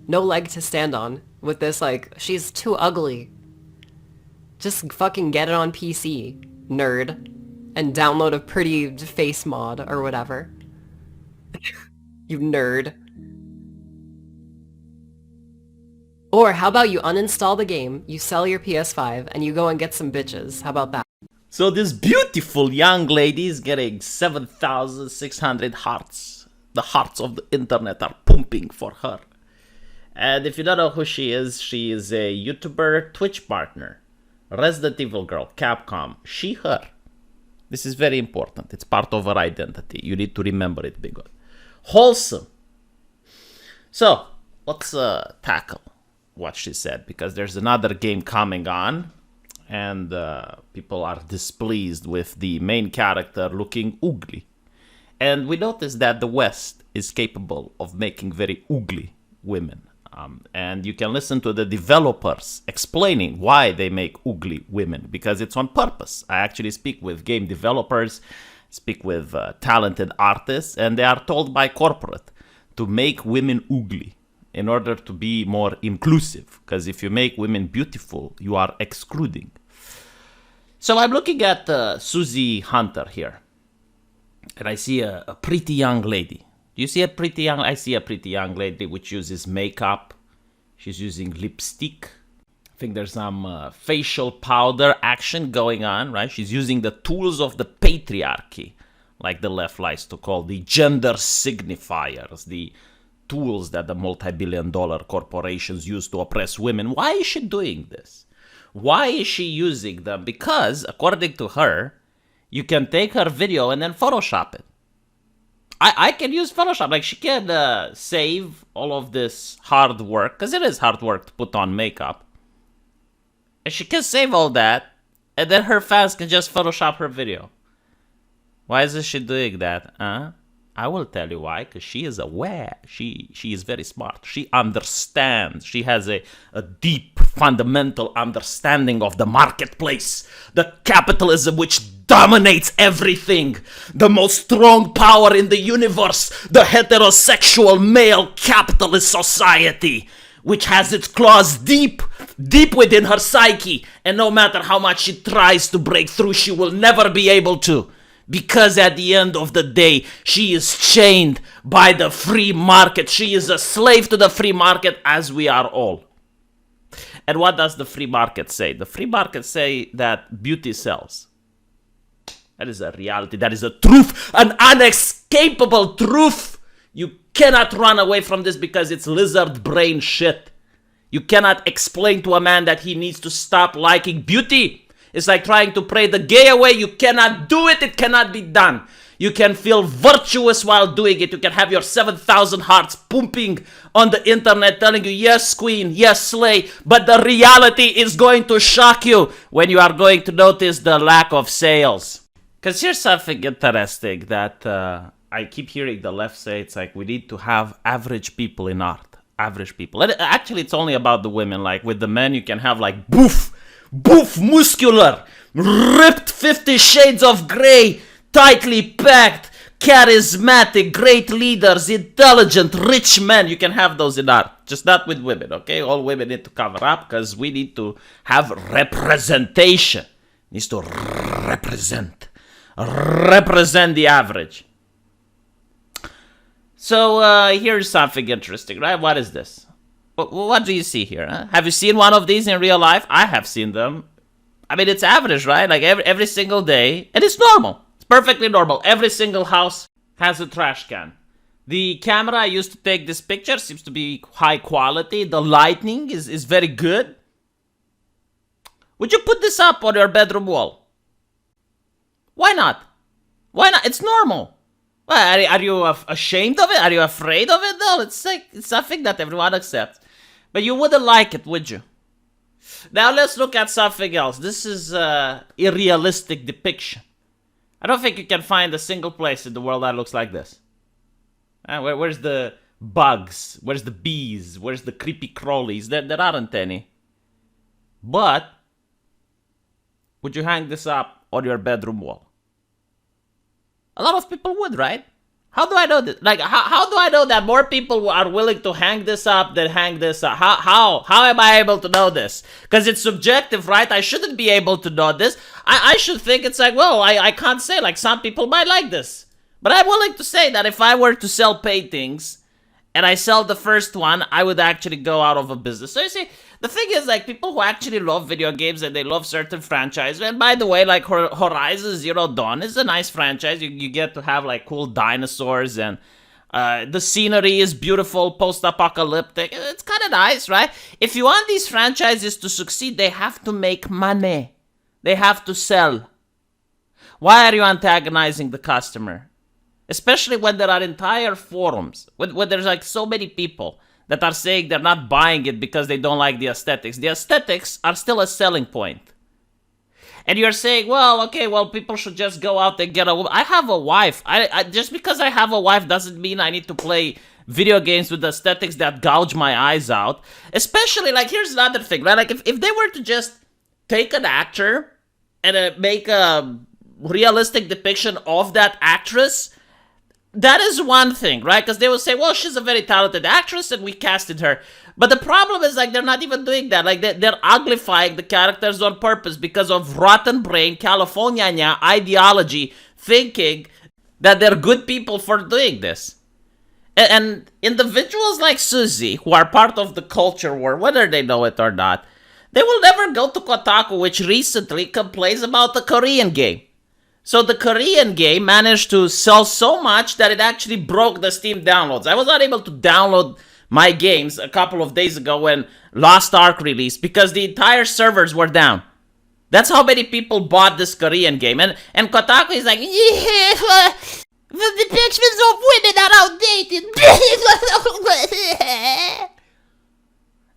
No leg to stand on with this, like, she's too ugly. Just fucking get it on PC, nerd, and download a pretty face mod or whatever. You nerd. Or how about you uninstall the game, you sell your PS5, and you go and get some bitches. How about that? So this beautiful young lady is getting 7,600 hearts. The hearts of the internet are pumping for her. And if you don't know who she is a YouTuber Twitch partner. Resident Evil girl, Capcom. She, her. This is very important. It's part of her identity. You need to remember it, big one. Wholesome. So, let's tackle what she said, because there's another game coming on, and people are displeased with the main character looking ugly. And we noticed that the West is capable of making very ugly women. And you can listen to the developers explaining why they make ugly women, because it's on purpose. I actually speak with game developers, speak with talented artists, and they are told by corporate to make women ugly in order to be more inclusive. Because if you make women beautiful, you are excluding. So I'm looking at Suzi Hunter here, and I see a pretty young lady. Do you see a pretty young? I see a pretty young lady which uses makeup. She's using lipstick. I think there's some facial powder action going on, right? She's using the tools of the patriarchy, like the left likes to call the gender signifiers, the tools that the multi-billion-dollar corporations use to oppress women. Why is she doing this? Why is she using them? Because, according to her, you can take her video and then Photoshop it. I can use Photoshop. Like, she can save all of this hard work, because it is hard work to put on makeup. And she can save all that, and then her fans can just Photoshop her video. Why is she doing that? I will tell you why, because she is aware. She is very smart. She understands. She has a deep, fundamental understanding of the marketplace. The capitalism which dominates everything. The most strong power in the universe. The heterosexual male capitalist society, which has its claws deep within her psyche. And no matter how much she tries to break through, she will never be able to. Because at the end of the day, she is chained by the free market. She is a slave to the free market, as we are all. And what does the free market say? The free market say that beauty sells. That is a reality. That is a truth. An unescapable truth. You cannot run away from this because it's lizard brain shit. You cannot explain to a man that he needs to stop liking beauty. It's like trying to pray the gay away. You cannot do it. It cannot be done. You can feel virtuous while doing it. You can have your 7,000 hearts pumping on the internet telling you, yes, queen, yes, slay. But the reality is going to shock you when you are going to notice the lack of sales. Because here's something interesting that I keep hearing the left say. It's like we need to have average people in art. Average people. And actually, it's only about the women. Like with the men, you can have like boof, muscular, ripped 50 shades of grey, tightly packed, charismatic, great leaders, intelligent, rich men. You can have those in art, just not with women, okay? All women need to cover up because we need to have representation. Needs to represent the average. So here's something interesting, right? What is this? What do you see here? Huh? Have you seen one of these in real life? I have seen them. I mean, it's average, right? Like every single day. And it's normal. It's perfectly normal. Every single house has a trash can. The camera I used to take this picture seems to be high quality. The lighting is very good. Would you put this up on your bedroom wall? Why not? Why not? It's normal. Well, are you ashamed of it? Are you afraid of it? No, it's like it's something that everyone accepts. But you wouldn't like it, would you? Now let's look at something else. This is a realistic depiction. I don't think you can find a single place in the world that looks like this. Where's the bugs? Where's the bees? Where's the creepy crawlies? There aren't any. But would you hang this up on your bedroom wall? A lot of people would, right? How do I know this? Like, how do I know that more people are willing to hang this up than hang this up? How am I able to know this? Because it's subjective, right? I shouldn't be able to know this. I should think it's like, well, I can't say, like, some people might like this. But I'm willing to say that if I were to sell paintings and I sell the first one, I would actually go out of a business. So you see, the thing is, like, people who actually love video games and they love certain franchises, and by the way, like, Horizon Zero Dawn is a nice franchise. You get to have, like, cool dinosaurs, and the scenery is beautiful, post-apocalyptic. It's kind of nice, right? If you want these franchises to succeed, they have to make money. They have to sell. Why are you antagonizing the customer? Especially when there are entire forums, when there's, like, so many people that are saying they're not buying it because they don't like the aesthetics. The aesthetics are still a selling point. And you're saying, well, okay, well, people should just go out and get a woman. I have a wife. I just because I have a wife doesn't mean I need to play video games with aesthetics that gouge my eyes out. Especially, like, here's another thing, right? Like, if they were to just take an actor and make a realistic depiction of that actress, that is one thing, right? Because they will say, well, she's a very talented actress and we casted her. But the problem is, like, they're not even doing that. Like, they're uglifying the characters on purpose because of rotten brain, California ideology, thinking that they're good people for doing this. And individuals like Suzi, who are part of the culture war, whether they know it or not, they will never go to Kotaku, which recently complains about the Korean game. So the Korean game managed to sell so much that it actually broke the Steam downloads. I was not able to download my games a couple of days ago when Lost Ark released because the entire servers were down. That's how many people bought this Korean game. And Kotaku is like, yeah, the depictions of women are outdated.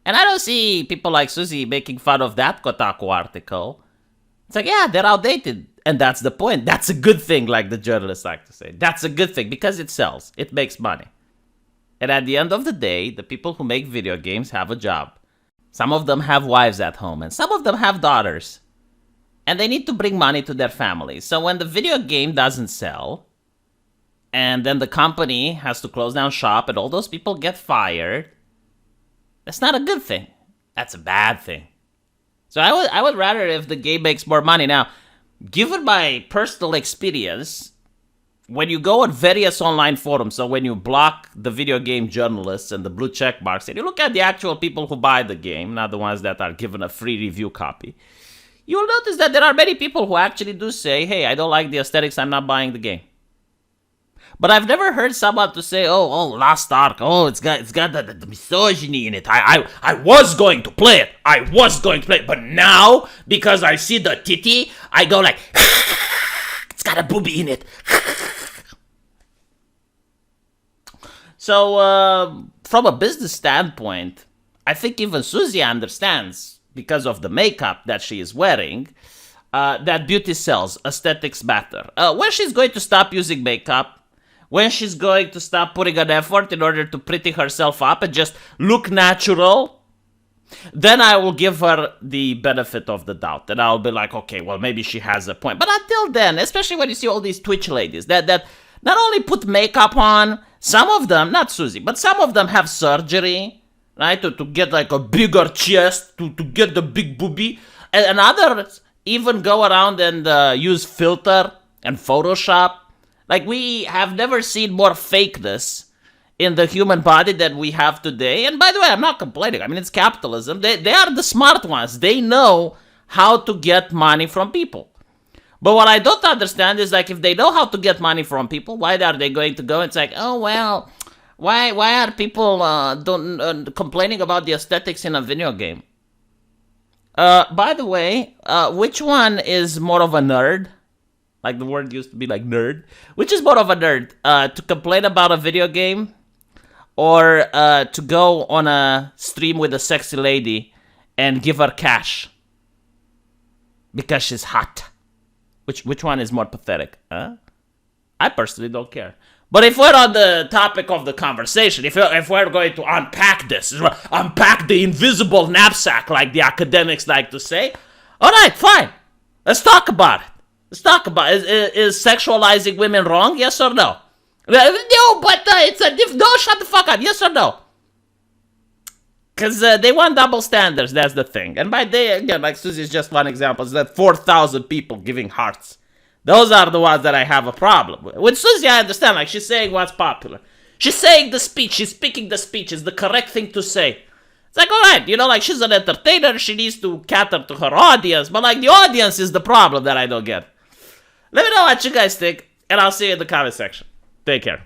And I don't see people like Suzi making fun of that Kotaku article. It's like, yeah, they're outdated. And that's the point. That's a good thing, like the journalists like to say. That's a good thing because it sells. It makes money. And at the end of the day, the people who make video games have a job. Some of them have wives at home, and some of them have daughters. And they need to bring money to their families. So when the video game doesn't sell, and then the company has to close down shop, and all those people get fired, that's not a good thing. That's a bad thing. So I would rather if the game makes more money. Now, given my personal experience, when you go on various online forums, so when you block the video game journalists and the blue check marks, and you look at the actual people who buy the game, not the ones that are given a free review copy, you will notice that there are many people who actually do say, hey, I don't like the aesthetics, I'm not buying the game. But I've never heard someone to say, oh, Lost Ark, oh, it's got the misogyny in it. I was going to play it. But now, because I see the titty, I go like, it's got a boobie in it. So, from a business standpoint, I think even Suzi understands, because of the makeup that she is wearing, that beauty sells, aesthetics matter. When she's going to stop using makeup, when she's going to stop putting an effort in order to pretty herself up and just look natural, then I will give her the benefit of the doubt. And I'll be like, okay, well, maybe she has a point. But until then, especially when you see all these Twitch ladies that not only put makeup on, some of them, not Suzi, but some of them have surgery, right? To get like a bigger chest, to get the big boobie. And others even go around and use filter and Photoshop. Like, we have never seen more fakeness in the human body than we have today. And by the way, I'm not complaining. I mean, it's capitalism. They are the smart ones. They know how to get money from people. But what I don't understand is, like, if they know how to get money from people, why are they going to go? It's like, oh, well, why are people complaining about the aesthetics in a video game? By the way, which one is more of a nerd? Like, the word used to be like nerd. Which is more of a nerd? To complain about a video game? Or to go on a stream with a sexy lady and give her cash? Because she's hot. Which one is more pathetic? Huh? I personally don't care. But if we're on the topic of the conversation, if we're going to unpack this, unpack the invisible knapsack like the academics like to say, alright, fine. Let's talk about it. Let's talk about it. Is sexualizing women wrong? Yes or no? No, but it's a no, shut the fuck up. Yes or no? Because they want double standards, that's the thing. And by they, again, like Suzi is just one example, is that 4,000 people giving hearts. Those are the ones that I have a problem with. With Suzi, I understand, like, she's saying what's popular. She's saying the speech, she's speaking the speech, is the correct thing to say. It's like, alright, you know, like, she's an entertainer, she needs to cater to her audience, but, like, the audience is the problem that I don't get. Let me know what you guys think, and I'll see you in the comment section. Take care.